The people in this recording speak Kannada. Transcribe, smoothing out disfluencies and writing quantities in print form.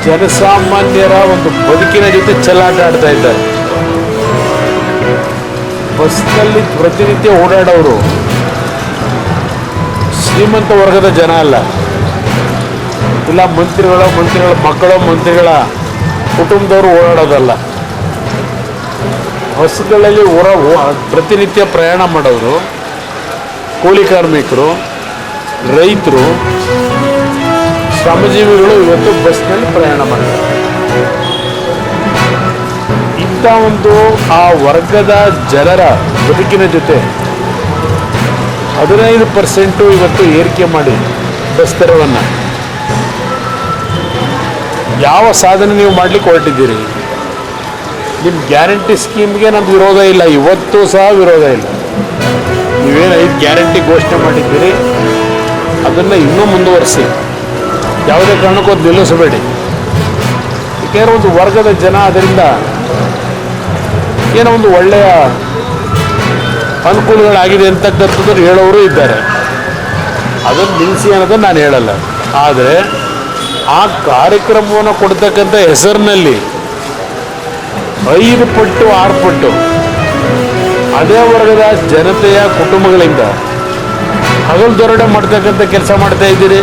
ಜನಸಾಮಾನ್ಯರ ಒಂದು ಬದುಕಿನ ಜೊತೆ ಚೆಲ್ಲಾಟ ಆಡ್ತಾ ಇದ್ದಾರೆ. ಬಸ್ನಲ್ಲಿ ಪ್ರತಿನಿತ್ಯ ಓಡಾಡೋರು ಶ್ರೀಮಂತ ವರ್ಗದ ಜನ ಅಲ್ಲ, ಇಲ್ಲ ಮಂತ್ರಿಗಳ ಮಕ್ಕಳು, ಮಂತ್ರಿಗಳ ಕುಟುಂಬದವರು ಓಡಾಡೋದಲ್ಲ. ಬಸ್ಗಳಲ್ಲಿ ಪ್ರತಿನಿತ್ಯ ಪ್ರಯಾಣ ಮಾಡೋರು ಕೂಲಿ ಕಾರ್ಮಿಕರು, ರೈತರು, ಶ್ರಮಜೀವಿಗಳು ಇವತ್ತು ಬಸ್ನಲ್ಲಿ ಪ್ರಯಾಣ ಮಾಡ್ತಾರೆ. ಇಂಥ ಒಂದು ಆ ವರ್ಗದ ಜನರ ಬದುಕಿನ ಜೊತೆ 15% ಇವತ್ತು ಏರಿಕೆ ಮಾಡಿ ಬಸ್ ದರವನ್ನು ಯಾವ ಸಾಧನೆ ನೀವು ಮಾಡಲಿಕ್ಕೆ ಹೊರಟಿದ್ದೀರಿ? ನಿಮ್ಮ ಗ್ಯಾರಂಟಿ ಸ್ಕೀಮ್ಗೆ ನಮ್ದು ವಿರೋಧ ಇಲ್ಲ, ಇವತ್ತು ಸಹ ವಿರೋಧ ಇಲ್ಲ. ನೀವೇನು 5 ಗ್ಯಾರಂಟಿ ಘೋಷಣೆ ಮಾಡಿದ್ದೀರಿ ಅದನ್ನು ಇನ್ನೂ ಮುಂದುವರಿಸಿ, ಯಾವುದೇ ಕಾರಣಕ್ಕೂ ಅದು ನಿಲ್ಲಿಸಬೇಡಿ. ಏಕೆಂದರೆ ಒಂದು ವರ್ಗದ ಜನ ಅದರಿಂದ ಏನೋ ಒಂದು ಒಳ್ಳೆಯ ಅನುಕೂಲಗಳಾಗಿದೆ ಅಂತಕ್ಕಂಥದ್ದು ಹೇಳೋರು ಇದ್ದಾರೆ. ಅದನ್ನು ನಿಲ್ಲಿಸಿ ಅನ್ನೋದನ್ನು ನಾನು ಹೇಳಲ್ಲ. ಆದರೆ ಆ ಕಾರ್ಯಕ್ರಮವನ್ನು ಕೊಡ್ತಕ್ಕಂಥ ಹೆಸರಿನಲ್ಲಿ 5 ಪಟ್ಟು 6 ಪಟ್ಟು ಅದೇ ವರ್ಗದ ಜನತೆಯ ಕುಟುಂಬಗಳಿಂದ ಹಗಲು ದೊರಡೆ ಮಾಡ್ತಕ್ಕಂಥ ಕೆಲಸ ಮಾಡ್ತಾ ಇದ್ದೀರಿ.